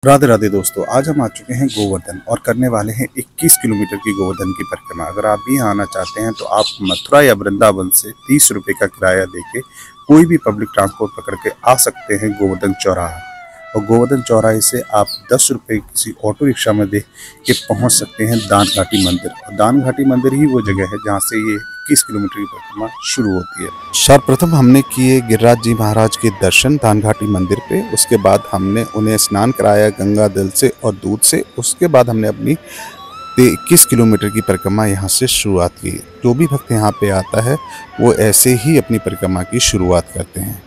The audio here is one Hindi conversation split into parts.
राधे राधे दोस्तों, आज हम आ चुके हैं गोवर्धन और करने वाले हैं 21 किलोमीटर की गोवर्धन की परिक्रमा। अगर आप भी यहाँ आना चाहते हैं तो आप मथुरा या वृंदावन से 30 रुपये का किराया देके कोई भी पब्लिक ट्रांसपोर्ट पकड़ के आ सकते हैं गोवर्धन चौराहा। और गोवर्धन चौराहे से आप 10 रुपये किसी ऑटो रिक्शा में दे के पहुँच सकते हैं दान घाटी मंदिर। और दान घाटी मंदिर ही वो जगह है जहाँ से ये 21 किलोमीटर की परिक्रमा शुरू होती है। सर्वप्रथम हमने किए गिरिराज जी महाराज के दर्शन दान घाटी मंदिर पे। उसके बाद हमने उन्हें स्नान कराया गंगा जल से और दूध से। उसके बाद हमने अपनी 21 किलोमीटर की परिक्रमा यहाँ से शुरुआत की। जो भी भक्त यहाँ पे आता है वो ऐसे ही अपनी परिक्रमा की शुरुआत करते हैं।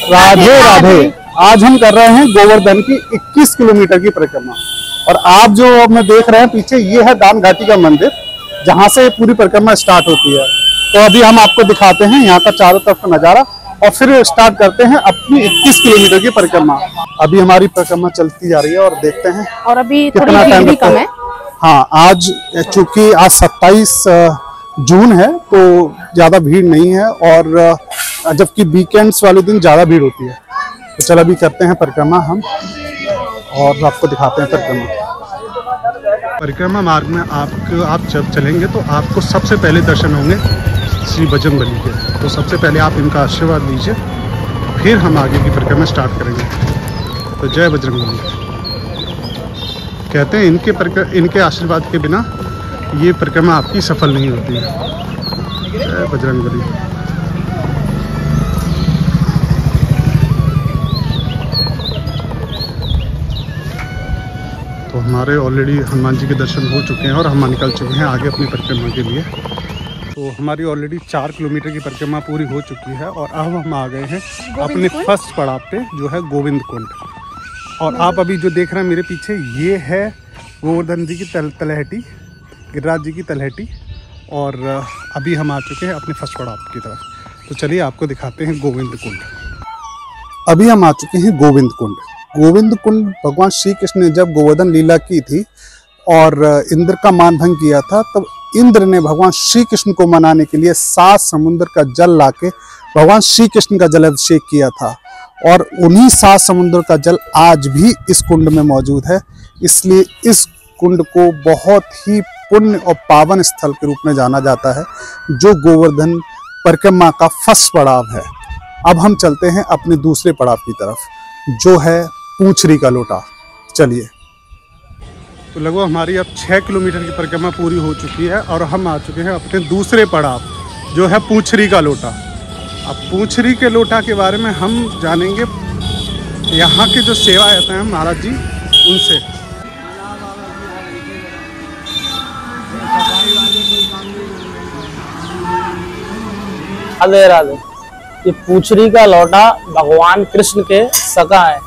राधे राधे। आज हम कर रहे हैं गोवर्धन की 21 किलोमीटर की परिक्रमा। और आप जो मैं देख रहे हैं पीछे, ये है दान घाटी का मंदिर जहां से पूरी परिक्रमा स्टार्ट होती है। तो अभी हम आपको दिखाते हैं यहाँ का चारों तरफ का नजारा और फिर स्टार्ट करते हैं अपनी 21 किलोमीटर की परिक्रमा। अभी हमारी परिक्रमा चलती जा रही है और देखते हैं और अभी कितना टाइम भी कम है। हाँ, आज चूंकि आज 27 जून है तो ज्यादा भीड़ नहीं है, और जबकि वीकेंड्स वाले दिन ज्यादा भीड़ होती है। तो चलो अभी करते हैं परिक्रमा हम और आपको दिखाते हैं परिक्रमा मार्ग में आप जब चलेंगे तो आपको सबसे पहले दर्शन होंगे श्री बजरंगबली के। तो सबसे पहले आप इनका आशीर्वाद लीजिए, फिर हम आगे की परिक्रमा स्टार्ट करेंगे। तो जय बजरंगबली। कहते हैं इनके आशीर्वाद के बिना ये परिक्रमा आपकी सफल नहीं होती है। जय बजरंगबली। तो हमारे ऑलरेडी हनुमान जी के दर्शन हो चुके हैं और हम निकल चुके हैं आगे अपनी परिक्रमा के लिए। तो हमारी ऑलरेडी 4 किलोमीटर की परिक्रमा पूरी हो चुकी है और अब हम आ गए हैं अपने फर्स्ट पड़ाव पे, जो है गोविंद कुंड। और आप अभी जो देख रहे हैं मेरे पीछे, ये है गोवर्धन जी की तलहटी, गिरिराज जी की तलहटी। और अभी हम आ चुके हैं अपने फर्स्ट पड़ाव की तरफ। तो चलिए आपको दिखाते हैं गोविंद कुंड। अभी हम आ चुके हैं गोविंद कुंड। गोविंद कुंड भगवान श्री कृष्ण ने जब गोवर्धन लीला की थी और इंद्र का मानभंग किया था, तब इंद्र ने भगवान श्री कृष्ण को मनाने के लिए 7 समुद्र का जल लाके भगवान श्री कृष्ण का जल अभिषेक किया था। और उन्हीं 7 समुद्र का जल आज भी इस कुंड में मौजूद है। इसलिए इस कुंड को बहुत ही पुण्य और पावन स्थल के रूप में जाना जाता है, जो गोवर्धन परिक्रमा का फर्स्ट पड़ाव है। अब हम चलते हैं अपने दूसरे पड़ाव की तरफ, जो है पूंछरी का लोटा। चलिए। तो लगभग हमारी अब 6 किलोमीटर की परिक्रमा पूरी हो चुकी है और हम आ चुके हैं अपने दूसरे पड़ाव, जो है पूंछरी का लोटा। अब पूंछरी के लोटा के बारे में हम जानेंगे यहाँ के जो सेवायत हैं महाराज जी उनसे। राधे राधे। ये पूंछरी का लोटा भगवान कृष्ण के सखा है।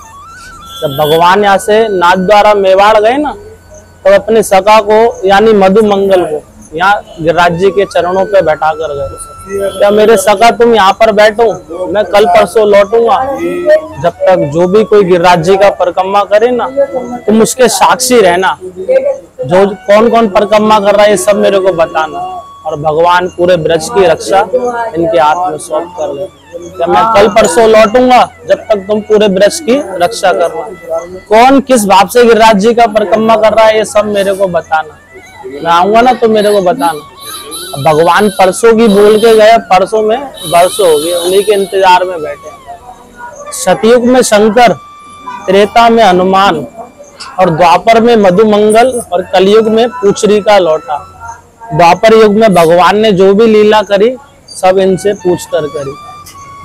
जब भगवान यहाँ से नाथ द्वारा मेवाड़ गए ना, तो अपने सखा को यानी मधुमंगल को यहाँ गिरिराज जी के चरणों पे बैठा कर गए। क्या मेरे सखा तुम यहाँ पर बैठो, मैं कल परसों लौटूंगा। जब तक जो भी कोई गिरिराज जी का परिक्रमा करे ना, तुम उसके साक्षी रहना। जो कौन कौन परिक्रमा कर रहा है ये सब मेरे को बताना। और भगवान पूरे ब्रज की रक्षा इनके हाथ में सौंप कर ले। क्या मैं कल परसों लौटूंगा, जब तक तुम पूरे ब्रज की रक्षा करना। कौन किस भाव से गिरिराज जी का परिक्रमा कर रहा है ये सब मेरे को बताना। मैं आऊंगा ना तो मेरे को बताना। भगवान परसों की बोल के गए, परसों में बरसों हो गए, उन्हीं के इंतजार में बैठे। सतयुग में शंकर, त्रेता में हनुमान, और द्वापर में मधुमंगल, और कलयुग में पूंछरी का लोटा। द्वापर युग में भगवान ने जो भी लीला करी सब इनसे पूछ कर करी।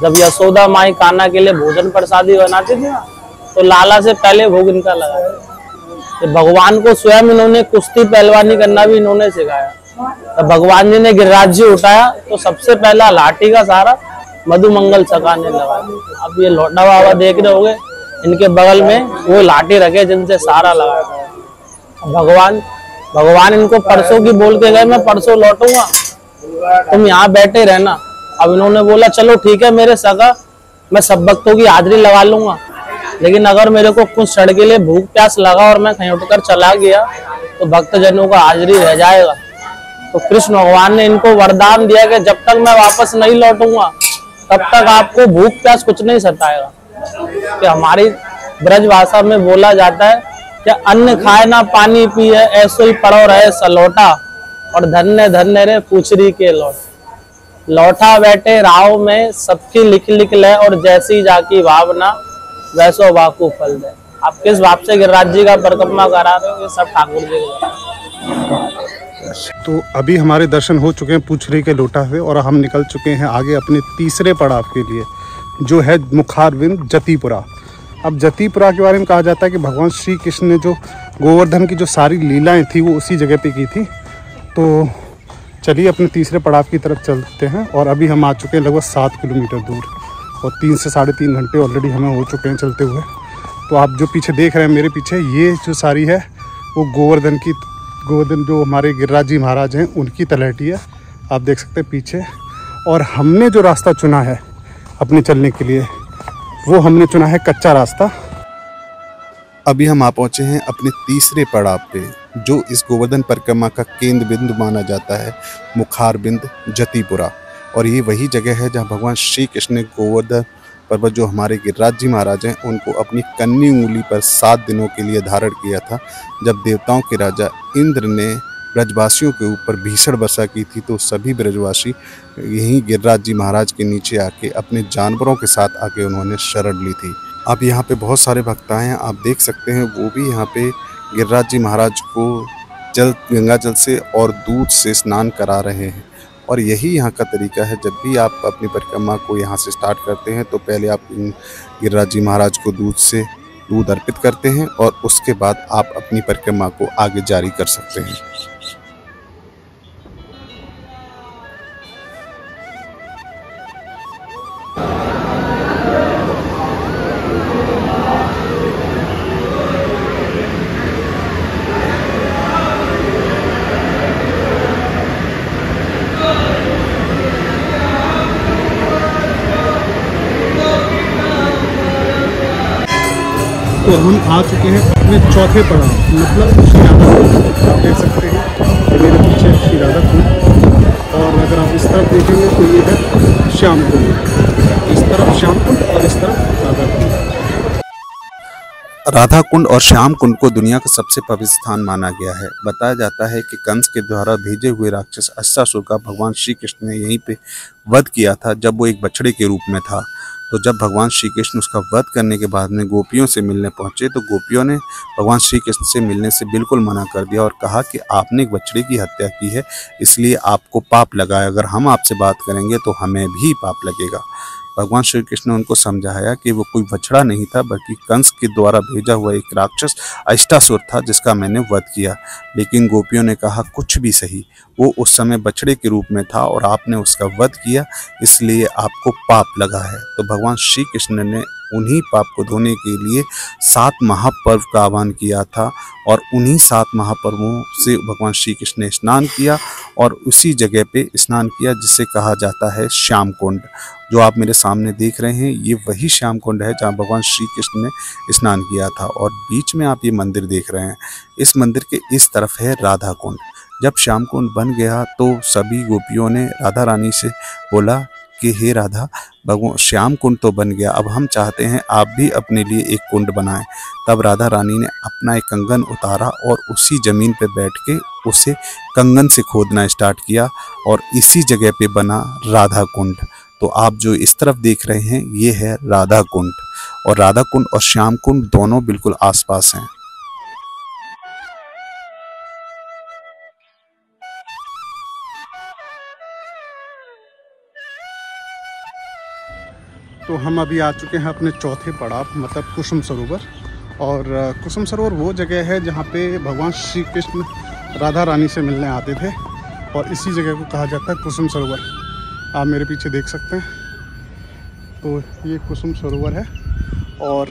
जब यशोदा माई कान्हा के लिए भोजन प्रसादी बनाती थी ना, तो लाला से पहले भोग इनका लगाया। तो भगवान को स्वयं इन्होंने कुश्ती पहलवानी करना भी इन्होंने सिखाया। तो भगवान जी ने गिरिराज जी उठाया तो सबसे पहला लाठी का सहारा मधुमंगल सखा ने लगाया। अब ये लोटा बाबा देख रहे होंगे, इनके बगल में वो लाठी रखे जिनसे सहारा लगाया। भगवान इनको परसों की बोल के गए, मैं परसों लौटूंगा, तुम यहाँ बैठे रहना। अब इन्होंने बोला चलो ठीक है मेरे सगा, मैं सब भक्तों की हाजिरी लगा लूंगा। लेकिन अगर मेरे को कुछ क्षण के लिए भूख प्यास लगा और मैं कहीं उठकर चला गया तो भक्तजनों का हाजिरी रह जाएगा। तो कृष्ण भगवान ने इनको वरदान दिया कि जब तक मैं वापस नहीं लौटूंगा तब तक आपको भूख प्यास कुछ नहीं सताएगा। कि हमारी ब्रज भाषा में बोला जाता है कि अन्न खाए ना पानी पिए, ऐसो ही पड़ो रहे सलोटा, और धन्य धन्य रे पूछरी के लौट। लौटा बैठे राव में सबकी लिख लिख ले, और जैसी जाकी भावना वैसो बाकू फल दे। आप किस भाव से गिरिराज जी का परिक्रमा करा रहे हो, ये सब ठाकुर जी को। तो अभी हमारे दर्शन हो चुके हैं पूछरी के लोटा से, और हम निकल चुके हैं आगे अपने तीसरे पड़ाव के लिए, जो है मुखारबिंद जतिपुरा। अब जतिपुरा के बारे में कहा जाता है कि भगवान श्री कृष्ण ने जो गोवर्धन की जो सारी लीलाएं थी वो उसी जगह पे की थी। तो चलिए अपने तीसरे पड़ाव की तरफ चलते हैं। और अभी हम आ चुके हैं लगभग 7 किलोमीटर दूर, और 3 से 3.5 घंटे ऑलरेडी हमें हो चुके हैं चलते हुए। तो आप जो पीछे देख रहे हैं मेरे पीछे, ये जो सारी है वो गोवर्धन जो हमारे गिरिराज जी महाराज हैं उनकी तलहटी है, आप देख सकते हैं पीछे। और हमने जो रास्ता चुना है अपने चलने के लिए, वो हमने चुना है कच्चा रास्ता। अभी हम आ पहुंचे हैं अपने तीसरे पड़ाव पे, जो इस गोवर्धन परिक्रमा का केंद्र बिंदु माना जाता है, मुखारबिंद जतिपुरा। और ये वही जगह है जहां भगवान श्री कृष्ण ने गोवर्धन पर्वत, जो हमारे गिरिराज जी महाराज हैं, उनको अपनी कन्नी उंगली पर 7 दिनों के लिए धारण किया था। जब देवताओं के राजा इंद्र ने ब्रजवासियों के ऊपर भीषण वर्षा की थी, तो सभी ब्रजवासी यहीं गिरिराज जी महाराज के नीचे आके अपने जानवरों के साथ आके उन्होंने शरण ली थी। अब यहाँ पे बहुत सारे भक्त आए हैं, आप देख सकते हैं, वो भी यहाँ पे गिरिराज जी महाराज को गंगा जल से और दूध से स्नान करा रहे हैं। और यही यहाँ का तरीका है, जब भी आप अपनी परिक्रमा को यहाँ से स्टार्ट करते हैं तो पहले आप गिरिराज जी महाराज को दूध अर्पित करते हैं, और उसके बाद आप अपनी परिक्रमा को आगे जारी कर सकते हैं। तो हम आ चुके हैं अपने चौथे पड़ाव, मतलब श्री राधा कुंड। आप देख सकते हैं मेरे पीछे श्री राधा कुंड, और अगर आप इस तरफ देखेंगे तो ये है श्याम कुंड। इस तरफ श्याम कुंड और इस तरफ राधा कुंड। राधा कुंड और श्याम कुंड को दुनिया का सबसे पवित्र स्थान माना गया है। बताया जाता है कि कंस के द्वारा भेजे हुए राक्षस अस्तासुर का भगवान श्री कृष्ण ने यहीं पे वध किया था, जब वो एक बछड़े के रूप में था। तो जब भगवान श्री कृष्ण उसका वध करने के बाद में गोपियों से मिलने पहुंचे, तो गोपियों ने भगवान श्री कृष्ण से मिलने से बिल्कुल मना कर दिया और कहा कि आपने एक बछड़े की हत्या की है, इसलिए आपको पाप लगा है। अगर हम आपसे बात करेंगे तो हमें भी पाप लगेगा। भगवान श्री कृष्ण ने उनको समझाया कि वो कोई बछड़ा नहीं था, बल्कि कंस के द्वारा भेजा हुआ एक राक्षस अस्तासुर था, जिसका मैंने वध किया। लेकिन गोपियों ने कहा कुछ भी सही, वो उस समय बछड़े के रूप में था और आपने उसका वध किया, इसलिए आपको पाप लगा है। तो भगवान श्री कृष्ण ने उन्हीं पाप को धोने के लिए 7 महापर्व का आह्वान किया था, और उन्हीं 7 महापर्वों से भगवान श्री कृष्ण ने स्नान किया, और उसी जगह पे स्नान किया जिसे कहा जाता है श्याम कुंड। जो आप मेरे सामने देख रहे हैं, ये वही श्याम कुंड है जहाँ भगवान श्री कृष्ण ने स्नान किया था। और बीच में आप ये मंदिर देख रहे हैं, इस मंदिर के इस तरफ है राधा कुंड। जब श्याम कुंड बन गया तो सभी गोपियों ने राधा रानी से बोला कि हे राधा, भगवान श्याम कुंड तो बन गया, अब हम चाहते हैं आप भी अपने लिए एक कुंड बनाएं। तब राधा रानी ने अपना एक कंगन उतारा और उसी जमीन पे बैठ के उसे कंगन से खोदना स्टार्ट किया, और इसी जगह पे बना राधा कुंड। तो आप जो इस तरफ देख रहे हैं, ये है राधा कुंड, और राधा कुंड और श्याम कुंड दोनों बिल्कुल आसपास हैं। तो हम अभी आ चुके हैं अपने चौथे पड़ाव, मतलब कुसुम सरोवर। और कुसुम सरोवर वो जगह है जहाँ पे भगवान श्री कृष्ण राधा रानी से मिलने आते थे, और इसी जगह को कहा जाता है कुसुम सरोवर। आप मेरे पीछे देख सकते हैं, तो ये कुसुम सरोवर है। और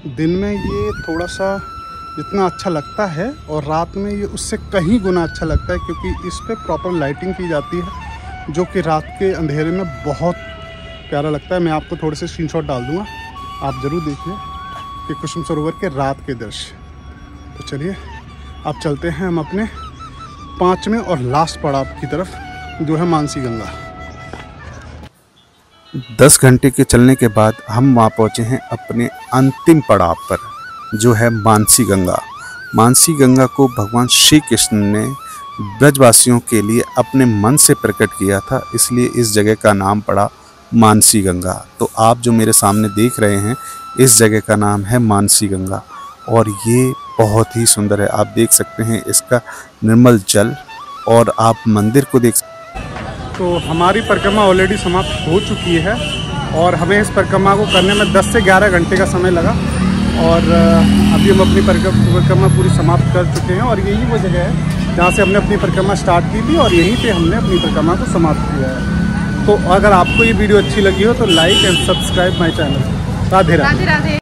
दिन में ये थोड़ा सा जितना अच्छा लगता है, और रात में ये उससे कहीं गुना अच्छा लगता है, क्योंकि इस पर प्रॉपर लाइटिंग की जाती है, जो कि रात के अंधेरे में बहुत प्यारा लगता है। मैं आपको थोड़े से स्क्रीनशॉट डाल दूंगा, आप ज़रूर देखिए। कि कुसुम सरोवर के रात के दृश्य। तो चलिए अब चलते हैं हम अपने 5वें और लास्ट पड़ाव की तरफ, जो है मानसी गंगा। 10 घंटे के चलने के बाद हम वहाँ पहुँचे हैं अपने अंतिम पड़ाव पर, जो है मानसी गंगा। मानसी गंगा को भगवान श्री कृष्ण ने ब्रजवासियों के लिए अपने मन से प्रकट किया था, इसलिए इस जगह का नाम पड़ा मानसी गंगा। तो आप जो मेरे सामने देख रहे हैं, इस जगह का नाम है मानसी गंगा और ये बहुत ही सुंदर है। आप देख सकते हैं इसका निर्मल जल और आप मंदिर को देख। तो हमारी परिक्रमा ऑलरेडी समाप्त हो चुकी है और हमें इस परिक्रमा को करने में 10 से 11 घंटे का समय लगा और अभी हम अपनी परिक्रमा पूरी समाप्त कर चुके हैं और यही वो जगह है जहाँ से हमने अपनी परिक्रमा स्टार्ट की थी और यहीं पे हमने अपनी परिक्रमा को समाप्त किया है। तो अगर आपको ये वीडियो अच्छी लगी हो तो like and subscribe my channel. Radhe Radhe.